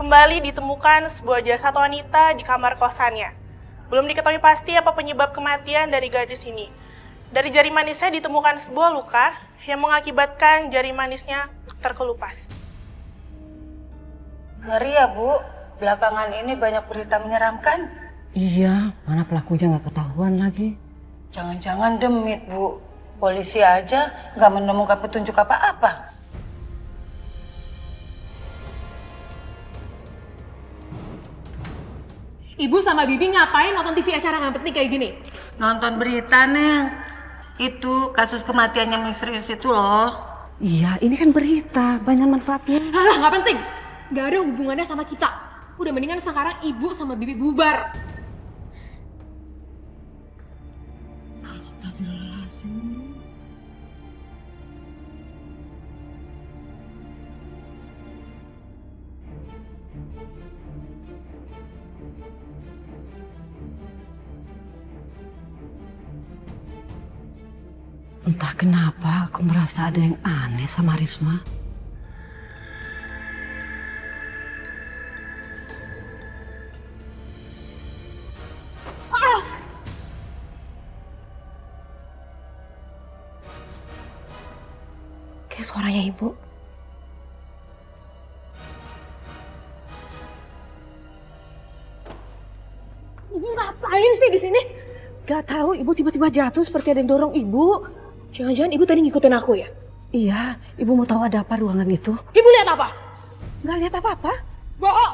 kembali ditemukan sebuah jasad wanita di kamar kosannya. Belum diketahui pasti apa penyebab kematian dari gadis ini. Dari jari manisnya ditemukan sebuah luka yang mengakibatkan jari manisnya terkelupas. Ngeri ya, Bu. Belakangan ini banyak berita menyeramkan. Iya, mana pelakunya nggak ketahuan lagi. Jangan-jangan demit, Bu. Polisi aja nggak menemukan petunjuk apa-apa. Ibu sama Bibi ngapain nonton TV acara nggak penting kayak gini? Nonton berita, Neng. Itu kasus kematian yang misterius itu loh. Iya, ini kan berita, banyak manfaatnya. Alah, nggak penting. Nggak ada hubungannya sama kita. Udah mendingan sekarang Ibu sama Bibi bubar. Astagfirullahaladzim. Entah kenapa aku merasa ada yang aneh sama Risma. Kayak suaranya Ibu. Ibu ngapain sih di sini? Gak tahu, ibu tiba-tiba jatuh seperti ada yang dorong ibu. Jangan-jangan Ibu tadi ngikutin aku ya? Iya, ibu mau tahu ada apa ruangan itu? Ibu lihat apa? Gak lihat apa-apa. Bohong!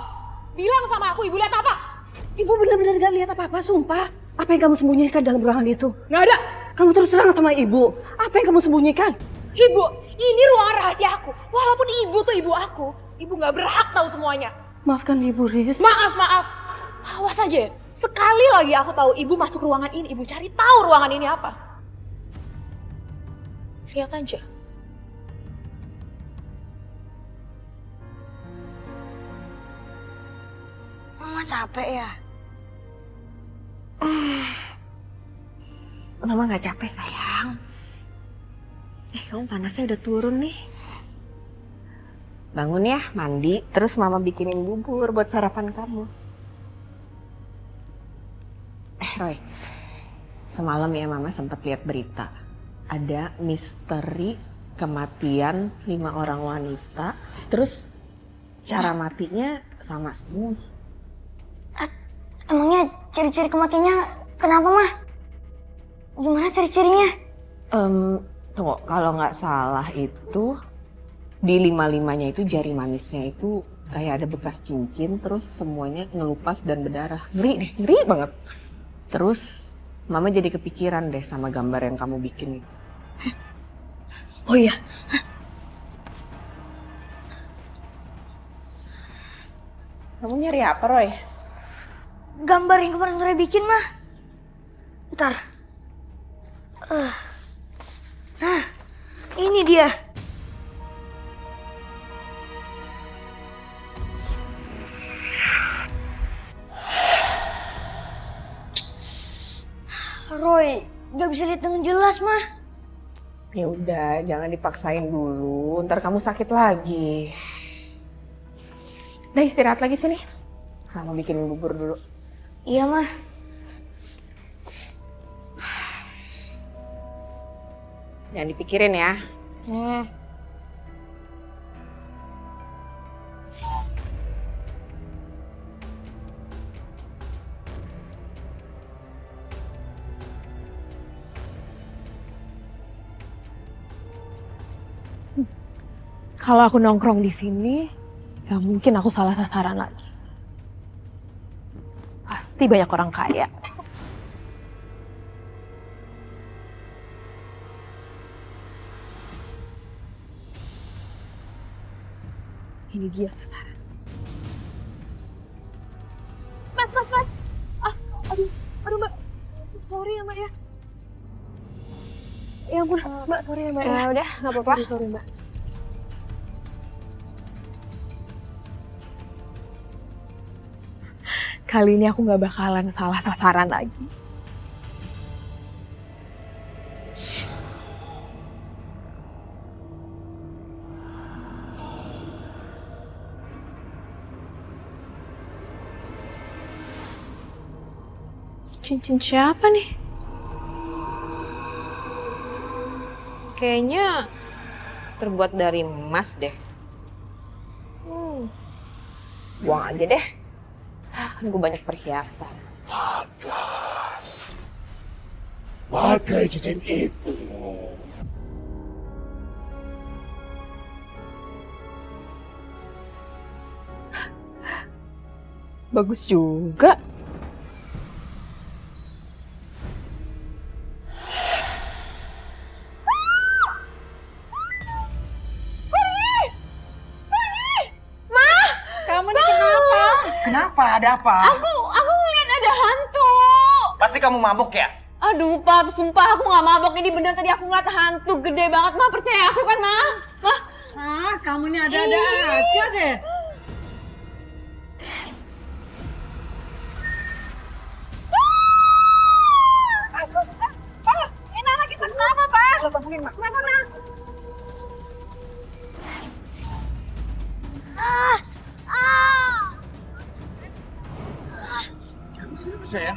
Bilang sama aku, Ibu lihat apa? Ibu benar-benar gak lihat apa-apa, sumpah. Apa yang kamu sembunyikan dalam ruangan itu? Nggak ada! Kamu terus terang sama ibu. Apa yang kamu sembunyikan? Ibu, ini ruangan rahasia aku. Walaupun Ibu tuh ibu aku, Ibu nggak berhak tahu semuanya. Maafkan ibu, Riz. Maaf. Awas aja ya. Sekali lagi aku tahu Ibu masuk ruangan ini, Ibu cari tahu ruangan ini apa. Lihat aja. Mama capek ya? Mama gak capek sayang. Kamu panasnya udah turun nih. Bangun ya, mandi, terus mama bikinin bubur buat sarapan kamu. Roy, semalam ya mama sempat lihat berita. Ada misteri kematian 5 orang wanita, terus cara matinya sama semua. Emangnya ciri-ciri kematiannya kenapa, Mah? Gimana ciri-cirinya? Tunggu, kalau nggak salah itu di 5-5-nya itu jari manisnya itu kayak ada bekas cincin, terus semuanya ngelupas dan berdarah. Ngeri deh, ngeri banget. Terus mama jadi kepikiran deh sama gambar yang kamu bikin itu. Oh iya. Kamu nyari apa, Roy? Gambar yang kemarin Roy bikin, Mah. Bentar. Nah, ini dia. Roy, gak bisa lihat dengan jelas, Mah. Ya udah, jangan dipaksain dulu. Ntar kamu sakit lagi. Nah, istirahat lagi sini. Mama bikin bubur dulu. Iya, Mah. Jangan dipikirin ya. Kalau aku nongkrong di sini, gak mungkin aku salah sasaran lagi. Pasti banyak orang kaya. Ini dia sasaran. Mas. Aduh, Mbak. Sorry ya, Mbak ya. Ya ampun, Mbak, sorry ya, Mbak. Ya udah, nggak apa-apa. Sorry, Mbak. Kali ini aku nggak bakalan salah sasaran lagi. Cincin siapa nih? Kayaknya terbuat dari emas deh. Buang aja deh. Kan gue banyak perhiasan. Pakai cincin itu. Bagus juga. Kamu nih kenapa? Kenapa? Ada apa? Aku ngeliat ada hantu. Pasti kamu mabuk ya? Aduh, Pap, sumpah aku nggak mabok. Ini bener tadi aku ngeliat hantu gede banget, Ma. Percaya aku kan, Ma? Ma? Ah, kamu nih ada-ada aja deh. Ini anak kita kenapa, Pak? Mana? Bisa ya?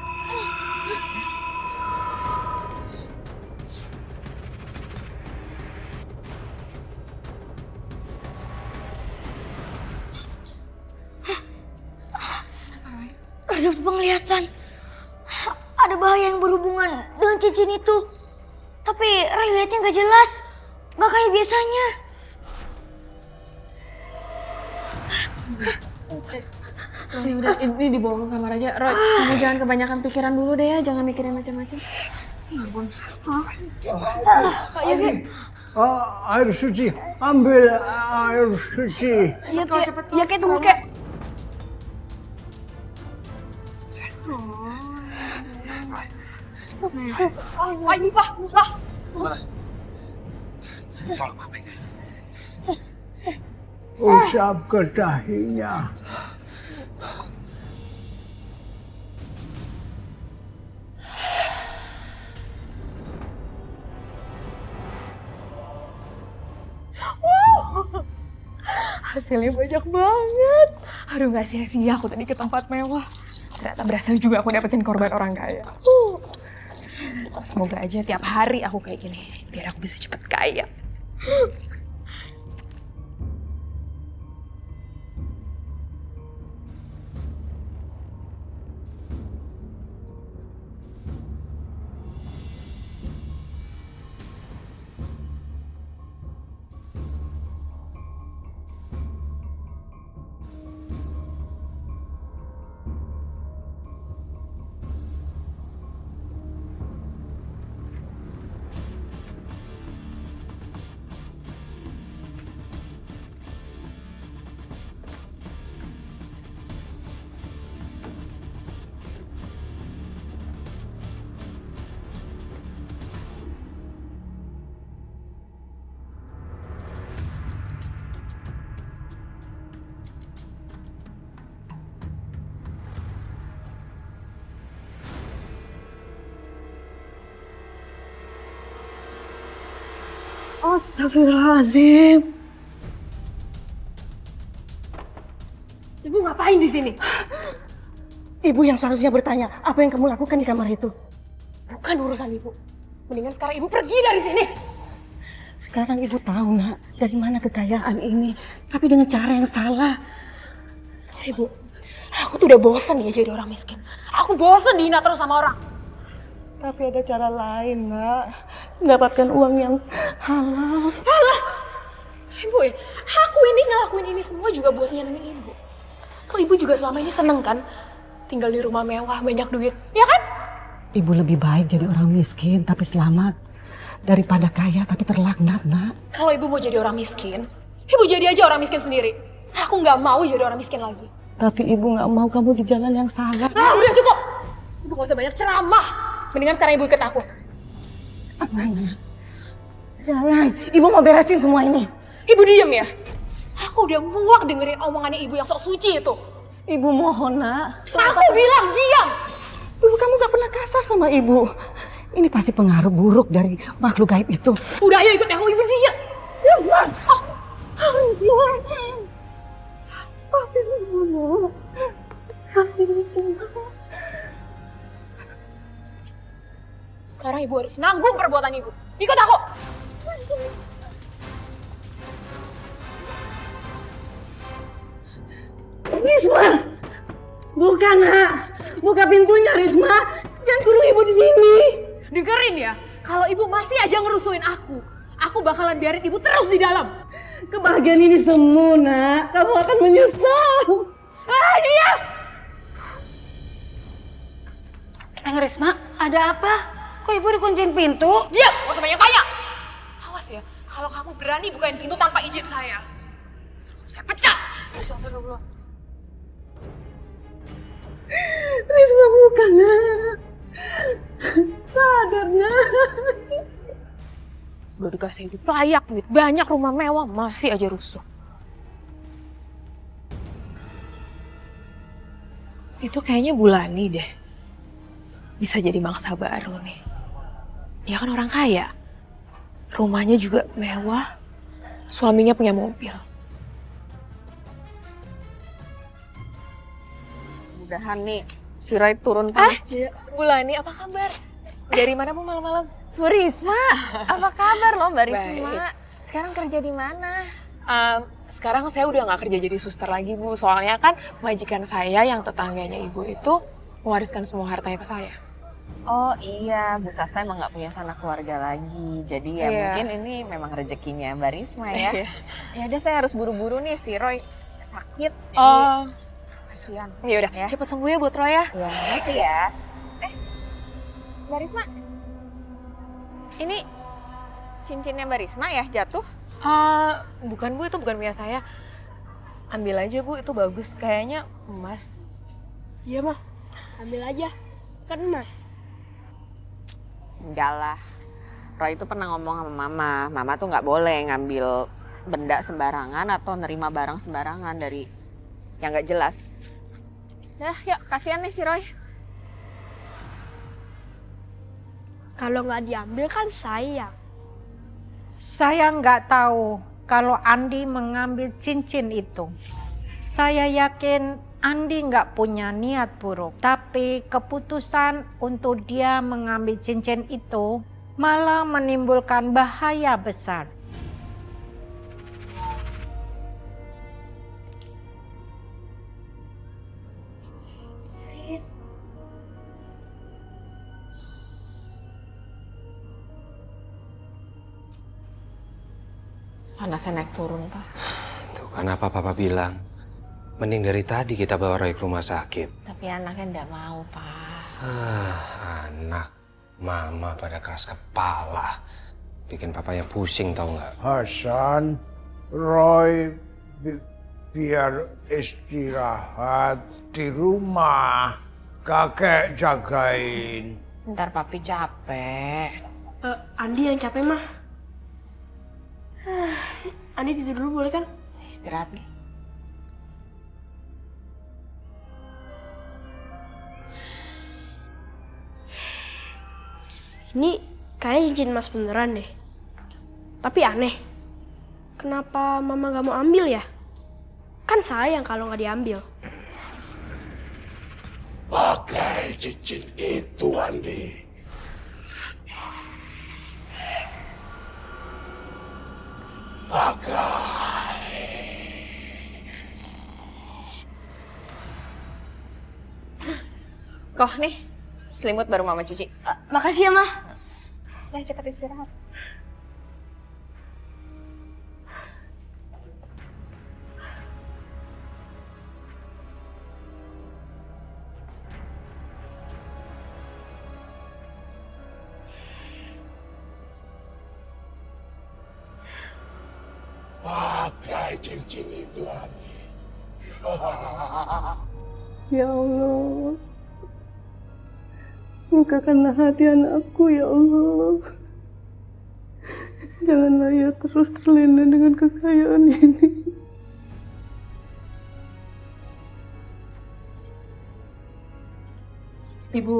Ada penglihatan. Ada bahaya yang berhubungan dengan cincin itu. Tapi Ray lihatnya nggak jelas. Nggak kayak biasanya. Udah, ini dibawa ke kamar aja. Roy, kamu jangan kebanyakan pikiran dulu deh ya. Jangan mikirin macam-macam. Ya ampun. Pak Yogi. Air suci, ambil air suci. Iya, cepet. Iya, kayak tunggu, kayak. Ini, Pak. Tolong apa ini? Usap ke dahinya. Hasilnya banyak banget. Aduh, gak sia-sia aku tadi ke tempat mewah. Ternyata berhasil juga aku dapetin korban orang kaya. Semoga aja tiap hari aku kayak gini, biar aku bisa cepet kaya. Astagfirullahaladzim. Ibu ngapain di sini? Ibu yang seharusnya bertanya, apa yang kamu lakukan di kamar itu? Bukan urusan ibu. Mendingan sekarang ibu pergi dari sini. Sekarang ibu tahu, nak, dari mana kekayaan ini. Tapi dengan cara yang salah. Ibu, aku tuh udah bosen ya jadi orang miskin. Aku bosen dihina terus sama orang. Tapi ada cara lain, nak. Mendapatkan uang yang halal. Alah, ibu ya, aku ini ngelakuin ini semua juga buat nyenengin ibu. Kalau ibu juga selama ini seneng kan? Tinggal di rumah mewah, banyak duit, ya kan? Ibu lebih baik jadi orang miskin tapi selamat. Daripada kaya tapi terlaknat, nak. Kalau ibu mau jadi orang miskin, ibu jadi aja orang miskin sendiri. Aku nggak mau jadi orang miskin lagi. Tapi ibu nggak mau kamu di jalan yang salah. Ah, udah cukup. Ibu gak usah banyak ceramah. Mendingan sekarang ibu ikut aku. Jangan, ibu mau beresin semua ini. Ibu diem ya. Aku udah muak dengerin omongannya ibu yang sok suci itu. Ibu mohon, nak. Aku bilang diam. Dulu kamu gak pernah kasar sama ibu. Ini pasti pengaruh buruk dari makhluk gaib itu. Udah ayo ikut aku, ibu diam. Yusman! Yusman! Maafin ibu, nak. Maafin ibu. ibu harus nanggung perbuatan ibu. Ikut aku! Risma! Bukan, Nak. Buka pintunya, Risma. Jangan kurung ibu di sini. Dengerin ya, kalau ibu masih aja ngerusuin aku bakalan biarin ibu terus di dalam. Kebahagiaan ini semu, Nak. Kamu akan menyesal. Diam! Neng Risma, ada apa? Kok ibu dikunciin pintu? Diam! Gak usah banyak-banyak! Awas ya, kalau kamu berani bukain pintu tanpa izin saya pecat! Astagfirullah. Risma bukan, Nak. Sadar, Nak. Udah dikasih hidup layak, duit banyak, rumah mewah, masih aja rusuh. Itu kayaknya Bulani deh. Bisa jadi mangsa baru nih. Dia kan orang kaya. Rumahnya juga mewah. Suaminya punya mobil. Mudahan nih, si Roy turun ke masjid. Bulani, apa kabar? Dari mana Bu malam-malam? Bu Risma, apa kabar lo Mbak Baik. Risma? Sekarang kerja di mana? Sekarang saya udah nggak kerja jadi suster lagi Bu. Soalnya kan majikan saya yang tetangganya ibu itu mewariskan semua hartanya ke saya. Oh iya, Bu Sasta emang nggak punya sanak keluarga lagi. Jadi ya Iya. mungkin ini memang rezekinya Mbak Risma ya. Iya. Ya udah saya harus buru-buru nih, si Roy sakit. Oh, Kasihan. ya udah, Ya. cepet sembuh ya buat Roy ya. Ya, nanti ya. Mbak Risma, ini cincinnya Mbak Risma ya jatuh? Bukan Bu, itu bukan punya saya. Ambil aja Bu, itu bagus. Kayaknya emas. Iya mah, ambil aja. Kan emas. Enggak lah. Roy itu pernah ngomong sama Mama. Mama tuh nggak boleh ngambil benda sembarangan atau nerima barang sembarangan dari yang nggak jelas. Nah, yuk kasihan nih si Roy. Kalau nggak diambil kan sayang. Saya nggak tahu kalau Andi mengambil cincin itu. Saya yakin Andi nggak punya niat buruk. Tapi keputusan untuk dia mengambil cincin itu malah menimbulkan bahaya besar. Panasnya naik turun, Pak. Tuh kan apa Papa bilang. Mending dari tadi kita bawa Roy ke rumah sakit. Tapi anaknya nggak mau, Pak. Anak, Mama pada keras kepala. Bikin Papa yang pusing tau nggak? Hasan, Roy, biar istirahat di rumah. Kakek jagain. Ntar Papi capek. Andi yang capek mah. Andi tidur dulu boleh kan? Istirahat nih. Ini kayaknya cincin emas beneran deh. Tapi aneh. Kenapa mama gak mau ambil ya? Kan sayang kalau nggak diambil. Pakai cincin itu, Andi. Kok nih, selimut baru Mama cuci. Makasih ya, Mah. Ya, cepat istirahat. Pakai cincin itu, Andi. Ya Allah. Bukakanlah hati anakku, ya Allah. Janganlah ia terus terlena dengan kekayaan ini. Ibu.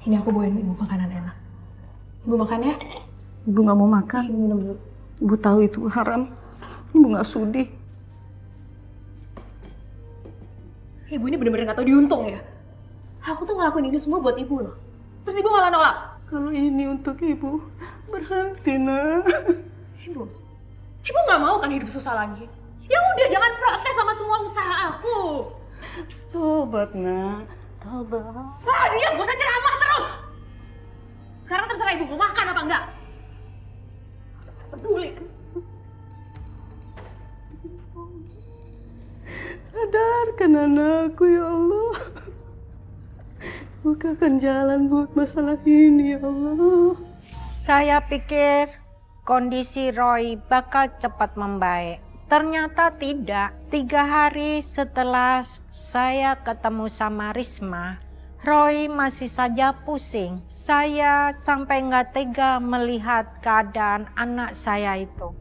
Ini aku bawain ibu makanan enak. Ibu makan ya? Ibu nggak mau makan. Ibu tahu itu haram. Ibu nggak sudi. Ibu ini bener-bener gak tau diuntung ya? Aku tuh ngelakuin ini semua buat ibu loh. Terus ibu malah nolak. Kalau ini untuk ibu, berhenti nak. Ibu nggak mau kan hidup susah lagi? Ya udah, jangan protes sama semua usaha aku. Tobat nak, tobat. Wah, diam, gak usah ceramah terus. Sekarang terserah ibu mau makan apa enggak. Peduli. Sadarkan anakku ya Allah. Bukakan jalan buat masalah ini ya Allah. Saya pikir kondisi Roy bakal cepat membaik. Ternyata tidak. 3 hari setelah saya ketemu sama Risma, Roy masih saja pusing. Saya sampai nggak tega melihat keadaan anak saya itu.